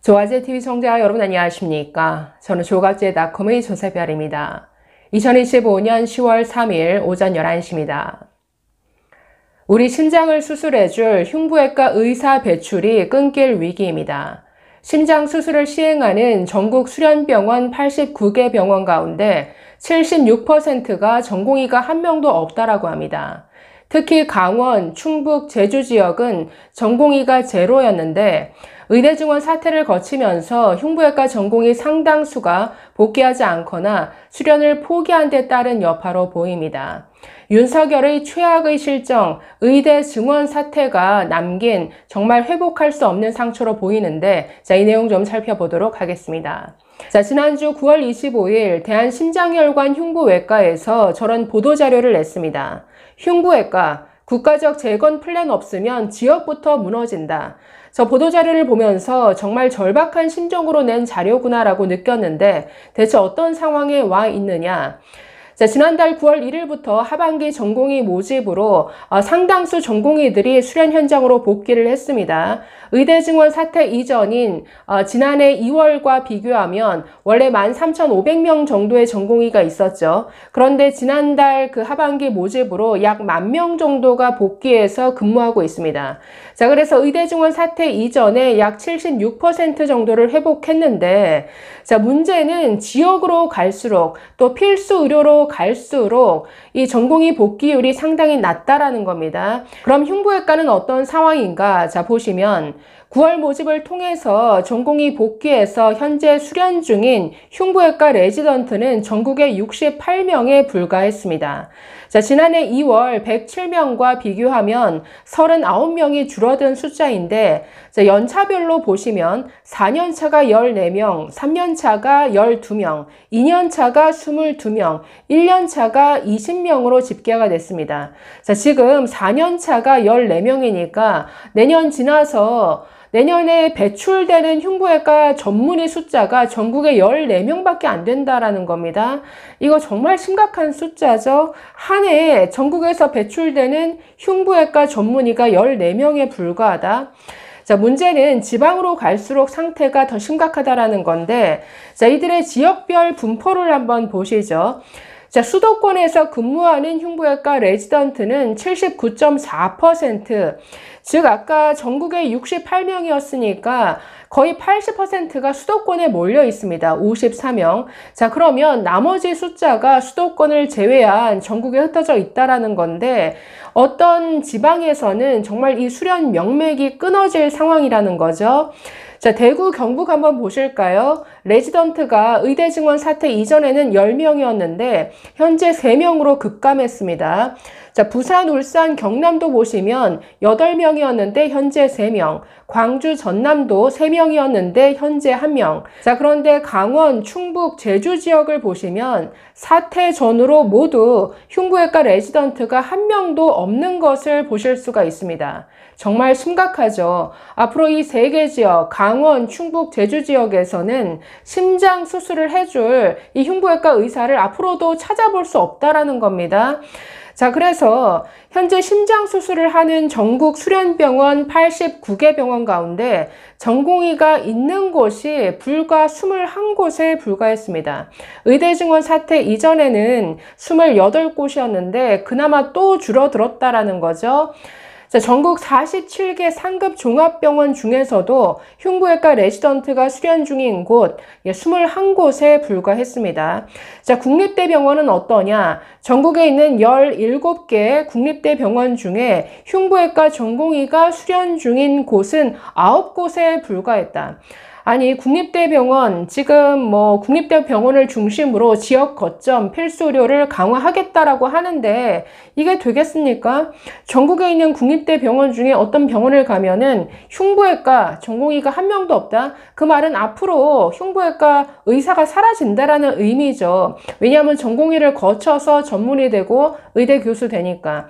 조화제TV 시청자 여러분 안녕하십니까? 저는 조갑제닷컴의 조세별입니다. 2025년 10월 3일 오전 11시입니다. 우리 심장을 수술해줄 흉부외과 의사 배출이 끊길 위기입니다. 심장 수술을 시행하는 전국 수련병원 89개 병원 가운데 76%가 전공의가 한 명도 없다라고 합니다. 특히 강원, 충북, 제주 지역은 전공의가 제로였는데 의대 증원 사태를 거치면서 흉부외과 전공의 상당수가 복귀하지 않거나 수련을 포기한 데 따른 여파로 보입니다. 윤석열의 최악의 실정, 의대 증원 사태가 남긴 정말 회복할 수 없는 상처로 보이는데 이 내용 좀 살펴보도록 하겠습니다. 지난주 9월 25일 대한심장혈관 흉부외과에서 저런 보도자료를 냈습니다. 흉부외과, 국가적 재건 플랜 없으면 지역부터 무너진다. 저 보도자료를 보면서 정말 절박한 심정으로 낸 자료구나라고 느꼈는데 대체 어떤 상황에 와 있느냐. 지난달 9월 1일부터 하반기 전공의 모집으로 상당수 전공의들이 수련 현장으로 복귀를 했습니다. 의대 증원 사태 이전인 지난해 2월과 비교하면 원래 13,500명 정도의 전공의가 있었죠. 그런데 지난달 그 하반기 모집으로 약 10,000명 정도가 복귀해서 근무하고 있습니다. 그래서 의대 증원 사태 이전에 약 76% 정도를 회복했는데 문제는 지역으로 갈수록 또 필수 의료로 갈수록 이 전공의 복귀율이 상당히 낮다라는 겁니다. 그럼 흉부외과는 어떤 상황인가? 보시면 9월 모집을 통해서 전공의 복귀해서 현재 수련 중인 흉부외과 레지던트는 전국에 68명에 불과했습니다. 지난해 2월 107명과 비교하면 39명이 줄어든 숫자인데 연차별로 보시면 4년차가 14명, 3년차가 12명, 2년차가 22명, 1년차가 20명으로 집계가 됐습니다. 지금 4년차가 14명이니까 내년 지나서 내년에 배출되는 흉부외과 전문의 숫자가 전국에 14명밖에 안 된다라는 겁니다. 이거 정말 심각한 숫자죠. 한 해에 전국에서 배출되는 흉부외과 전문의가 14명에 불과하다. 문제는 지방으로 갈수록 상태가 더 심각하다라는 건데, 이들의 지역별 분포를 한번 보시죠. 수도권에서 근무하는 흉부외과 레지던트는 79.4%, 즉 아까 전국에 68명이었으니까 거의 80%가 수도권에 몰려 있습니다. 54명. 그러면 나머지 숫자가 수도권을 제외한 전국에 흩어져 있다라는 건데 어떤 지방에서는 정말 이 수련 명맥이 끊어질 상황이라는 거죠. 대구, 경북 한번 보실까요? 레지던트가 의대 증원 사태 이전에는 10명이었는데 현재 3명으로 급감했습니다. 부산, 울산, 경남도 보시면 8명이었는데 현재 3명, 광주, 전남도 3명이었는데 현재 1명. 그런데 강원, 충북, 제주 지역을 보시면 사태 전후로 모두 흉부외과 레지던트가 1명도 없는 것을 보실 수가 있습니다. 정말 심각하죠. 앞으로 이 3개 지역, 강원, 충북, 제주 지역에서는 심장 수술을 해줄 이 흉부외과 의사를 앞으로도 찾아볼 수 없다라는 겁니다. 그래서 현재 심장 수술을 하는 전국 수련병원 89개 병원 가운데 전공의가 있는 곳이 불과 21곳에 불과했습니다. 의대 증원 사태 이전에는 28곳이었는데 그나마 또 줄어들었다라는 거죠. 전국 47개 상급 종합병원 중에서도 흉부외과 레지던트가 수련 중인 곳 21곳에 불과했습니다. 국립대병원은 어떠냐? 전국에 있는 17개 국립대병원 중에 흉부외과 전공의가 수련 중인 곳은 9곳에 불과했다. 아니, 국립대병원, 지금 국립대병원을 중심으로 지역 거점 필수 의료를 강화하겠다라고 하는데 이게 되겠습니까? 전국에 있는 국립대병원 중에 어떤 병원을 가면은 흉부외과 전공의가 1명도 없다? 그 말은 앞으로 흉부외과 의사가 사라진다라는 의미죠. 왜냐하면 전공의를 거쳐서 전문의 되고 의대 교수 되니까.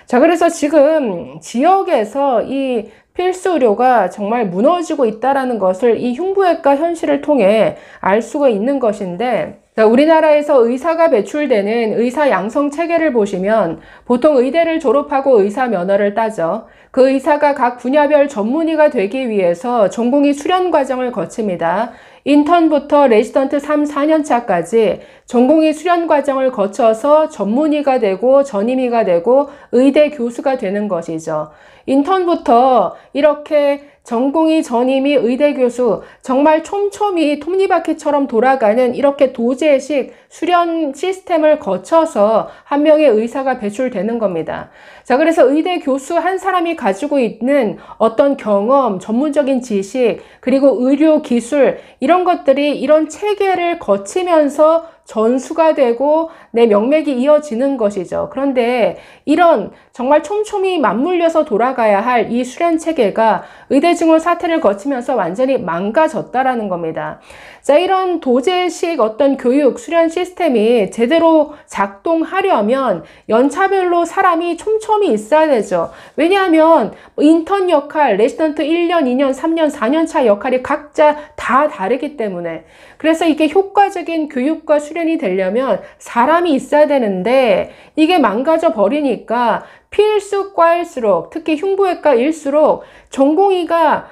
그래서 지금 지역에서 이 필수 의료가 정말 무너지고 있다라는 것을 이 흉부외과 현실을 통해 알 수가 있는 것인데 자, 우리나라에서 의사가 배출되는 의사 양성 체계를 보시면 보통 의대를 졸업하고 의사 면허를 따죠. 그 의사가 각 분야별 전문의가 되기 위해서 전공의 수련 과정을 거칩니다. 인턴부터 레지던트 3, 4년차까지 전공의 수련 과정을 거쳐서 전문의가 되고 전임의가 되고 의대 교수가 되는 것이죠. 인턴부터 이렇게 전공의 전임의 의대 교수, 정말 촘촘히 톱니바퀴처럼 돌아가는 이렇게 도제식 수련 시스템을 거쳐서 한 명의 의사가 배출되는 겁니다. 자, 그래서 의대 교수 한 사람이 가지고 있는 어떤 경험, 전문적인 지식, 그리고 의료 기술, 이런 것들이 이런 체계를 거치면서 전수가 되고 내 명맥이 이어지는 것이죠. 그런데 이런 정말 촘촘히 맞물려서 돌아가야 할 이 수련 체계가 의대 증원 사태를 거치면서 완전히 망가졌다라는 겁니다. 자, 이런 도제식 어떤 교육 수련 시스템이 제대로 작동하려면 연차별로 사람이 촘촘히 있어야 되죠. 왜냐하면 인턴 역할, 레지던트 1년, 2년, 3년, 4년차 역할이 각자 다 다르기 때문에, 그래서 이게 효과적인 교육과 수련이 되려면 사람이 있어야 되는데 이게 망가져 버리니까 필수과일수록, 특히 흉부외과일수록 전공의가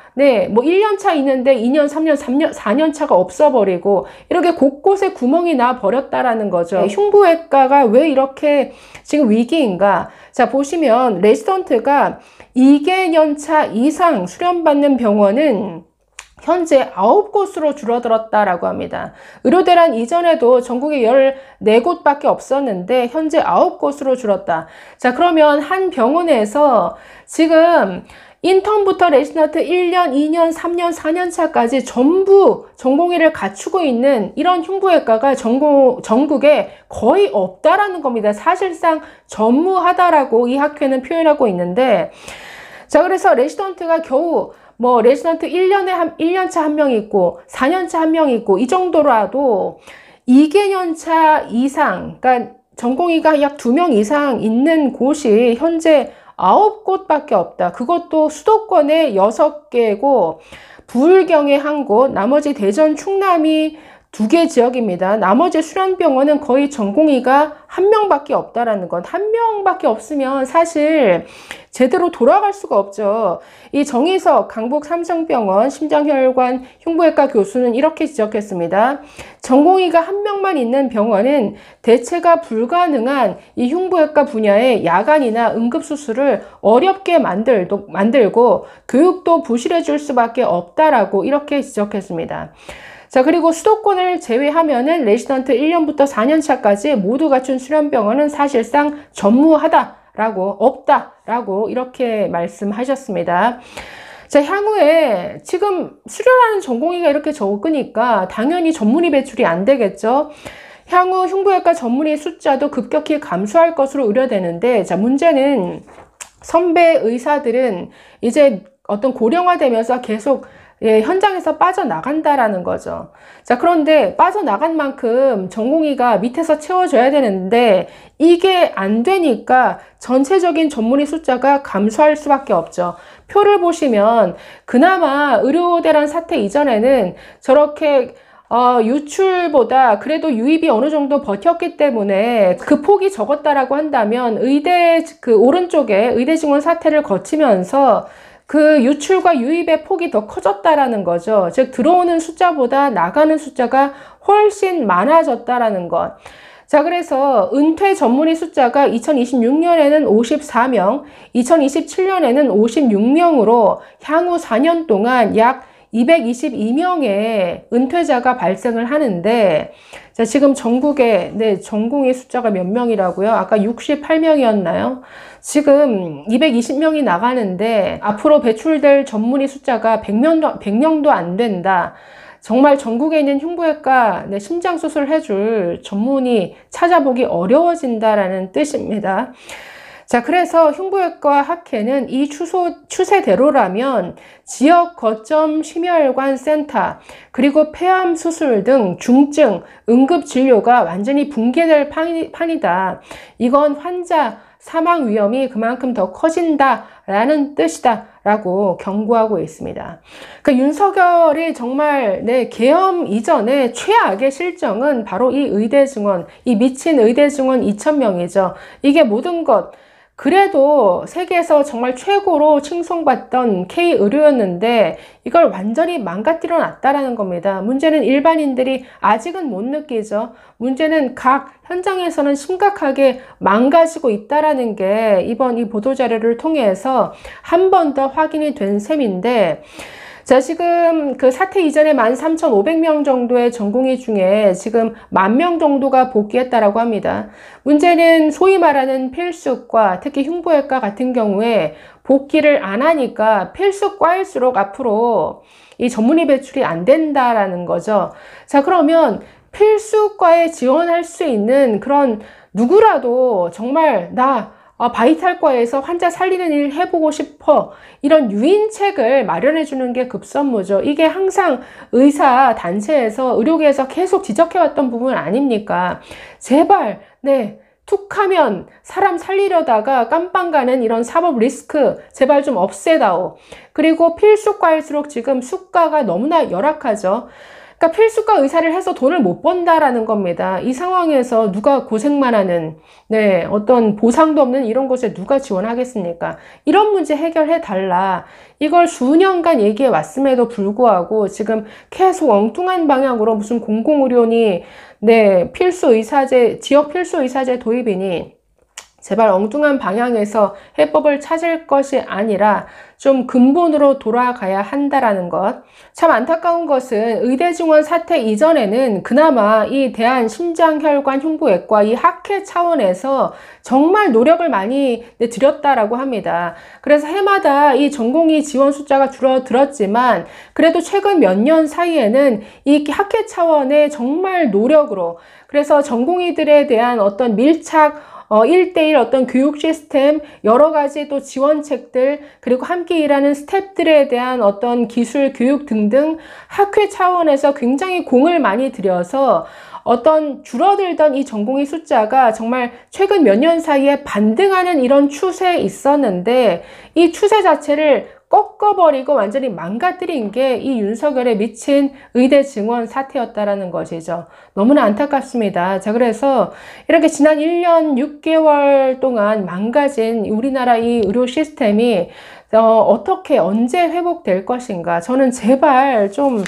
뭐 1년차 있는데 2년, 3년, 4년차가 없어버리고 이렇게 곳곳에 구멍이 나 버렸다라는 거죠. 흉부외과가 왜 이렇게 지금 위기인가? 자, 보시면 레지던트가 2개년차 이상 수련받는 병원은 현재 9곳으로 줄어들었다라고 합니다. 의료대란 이전에도 전국에 14곳밖에 없었는데 현재 9곳으로 줄었다. 자, 그러면 한 병원에서 지금 인턴부터 레지던트 1년, 2년, 3년, 4년차까지 전부 전공의를 갖추고 있는 이런 흉부외과가 전국에 거의 없다라는 겁니다. 사실상 전무하다라고 이 학회는 표현하고 있는데, 자, 그래서 레지던트가 겨우 레지던트 1년차 한 명 있고 4년차 한 명 있고 이 정도라도 2개년차 이상, 그러니까 전공의가 약 2명 이상 있는 곳이 현재 9곳밖에 없다. 그것도 수도권에 6개고 부울경에 1곳, 나머지 대전, 충남이 2개 지역입니다. 나머지 수련병원은 거의 전공의가 1명밖에 없다라는 건, 1명밖에 없으면 사실 제대로 돌아갈 수가 없죠. 이 정희석 강북 삼성병원 심장혈관 흉부외과 교수는 이렇게 지적했습니다. 전공의가 1명만 있는 병원은 대체가 불가능한 이 흉부외과 분야의 야간이나 응급수술을 어렵게 만들고 교육도 부실해 줄 수밖에 없다라고 이렇게 지적했습니다. 자, 그리고 수도권을 제외하면은 레지던트 1년부터 4년차까지 모두 갖춘 수련병원은 사실상 전무하다라고, 없다라고 이렇게 말씀하셨습니다. 자, 향후에 지금 수련하는 전공의가 이렇게 적으니까 당연히 전문의 배출이 안 되겠죠. 향후 흉부외과 전문의 숫자도 급격히 감소할 것으로 우려되는데, 자, 문제는 선배 의사들은 이제 어떤 고령화되면서 계속 현장에서 빠져나간다라는 거죠. 자, 그런데 빠져나간 만큼 전공의가 밑에서 채워줘야 되는데 이게 안 되니까 전체적인 전문의 숫자가 감소할 수밖에 없죠. 표를 보시면 그나마 의료대란 사태 이전에는 저렇게 유출보다 그래도 유입이 어느 정도 버텼기 때문에 그 폭이 적었다라고 한다면 의대 오른쪽에 의대 증원 사태를 거치면서 그 유출과 유입의 폭이 더 커졌다라는 거죠. 즉 들어오는 숫자보다 나가는 숫자가 훨씬 많아졌다라는 것. 자, 그래서 은퇴 전문의 숫자가 2026년에는 54명, 2027년에는 56명으로 향후 4년 동안 약 222명의 은퇴자가 발생을 하는데, 자, 지금 전국에, 전공의 숫자가 몇 명이라고요? 아까 68명이었나요? 지금 220명이 나가는데, 앞으로 배출될 전문의 숫자가 100명도 안 된다. 정말 전국에 있는 흉부외과 심장수술 해줄 전문의 찾아보기 어려워진다라는 뜻입니다. 자, 그래서 흉부외과 학회는 이 추세대로라면 지역 거점 심혈관 센터, 그리고 폐암 수술 등 중증 응급 진료가 완전히 붕괴될 판이다. 이건 환자 사망 위험이 그만큼 더 커진다라는 뜻이다라고 경고하고 있습니다. 그러니까 윤석열이 정말 계엄 이전에 최악의 실정은 바로 이 의대 증원, 이 미친 의대 증원 2,000명이죠. 이게 모든 것. 그래도 세계에서 정말 최고로 칭송받던 K의료였는데 이걸 완전히 망가뜨려 놨다라는 겁니다. 문제는 일반인들이 아직은 못 느끼죠. 문제는 각 현장에서는 심각하게 망가지고 있다라는 게 이번 이 보도자료를 통해서 한 번 더 확인이 된 셈인데, 자, 지금 그 사태 이전에 13,500명 정도의 전공의 중에 지금 10,000명 정도가 복귀했다라고 합니다. 문제는 소위 말하는 필수과, 특히 흉부외과 같은 경우에 복귀를 안 하니까 필수과일수록 앞으로 이 전문의 배출이 안 된다라는 거죠. 자, 그러면 필수과에 지원할 수 있는 그런 누구라도 정말 바이탈과에서 환자 살리는 일 해보고 싶어, 이런 유인책을 마련해 주는 게 급선무죠. 이게 항상 의사 단체에서 의료계에서 계속 지적해왔던 부분 아닙니까? 제발 툭하면 사람 살리려다가 깜빵 가는 이런 사법 리스크 제발 좀 없애다오. 그리고 필수과일수록 지금 수가가 너무나 열악하죠. 그러니까 필수과 의사를 해서 돈을 못 번다라는 겁니다. 이 상황에서 누가 고생만 하는, 어떤 보상도 없는 이런 곳에 누가 지원하겠습니까? 이런 문제 해결해 달라. 이걸 수년간 얘기해 왔음에도 불구하고 지금 계속 엉뚱한 방향으로 무슨 공공의료니, 필수의사제, 지역 필수의사제 도입이니, 제발 엉뚱한 방향에서 해법을 찾을 것이 아니라 좀 근본으로 돌아가야 한다라는 것. 참 안타까운 것은 의대 증원 사태 이전에는 그나마 이 대한심장혈관흉부외과 이 학회 차원에서 정말 노력을 많이 들였다라고 합니다. 그래서 해마다 이 전공의 지원 숫자가 줄어들었지만 그래도 최근 몇 년 사이에는 이 학회 차원의 정말 노력으로, 그래서 전공의들에 대한 어떤 밀착 1대1 어떤 교육 시스템, 여러 가지 또 지원책들, 그리고 함께 일하는 스태프들에 대한 어떤 기술 교육 등등 학회 차원에서 굉장히 공을 많이 들여서 어떤 줄어들던 이 전공의 숫자가 정말 최근 몇 년 사이에 반등하는 이런 추세에 있었는데, 이 추세 자체를 꺾어버리고 완전히 망가뜨린 게 이 윤석열의 미친 의대 증원 사태였다라는 것이죠. 너무나 안타깝습니다. 자, 그래서 이렇게 지난 1년 6개월 동안 망가진 우리나라 이 의료 시스템이 어떻게 언제 회복될 것인가. 저는 제발 좀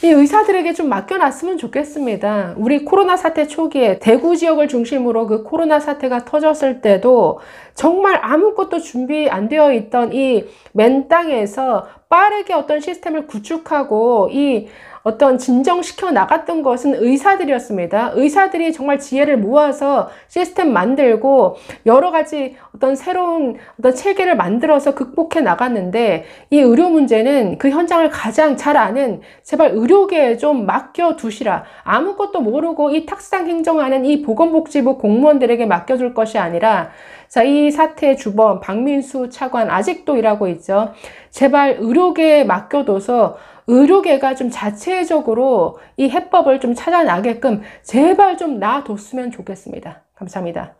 이 의사들에게 좀 맡겨놨으면 좋겠습니다. 우리 코로나 사태 초기에 대구 지역을 중심으로 그 코로나 사태가 터졌을 때도 정말 아무것도 준비 안 되어 있던 이 맨 땅에서 빠르게 어떤 시스템을 구축하고 이 어떤 진정시켜 나갔던 것은 의사들이었습니다. 의사들이 정말 지혜를 모아서 시스템 만들고 여러 가지 어떤 새로운 어떤 체계를 만들어서 극복해 나갔는데, 이 의료 문제는 그 현장을 가장 잘 아는 제발 의료계에 좀 맡겨두시라. 아무것도 모르고 이 탁상 행정하는 이 보건복지부 공무원들에게 맡겨줄 것이 아니라, 자, 이 사태의 주범 박민수 차관 아직도 일하고 있죠. 제발 의료계에 맡겨둬서 의료계가 좀 자체적으로 이 해법을 좀 찾아나게끔 제발 좀 놔뒀으면 좋겠습니다. 감사합니다.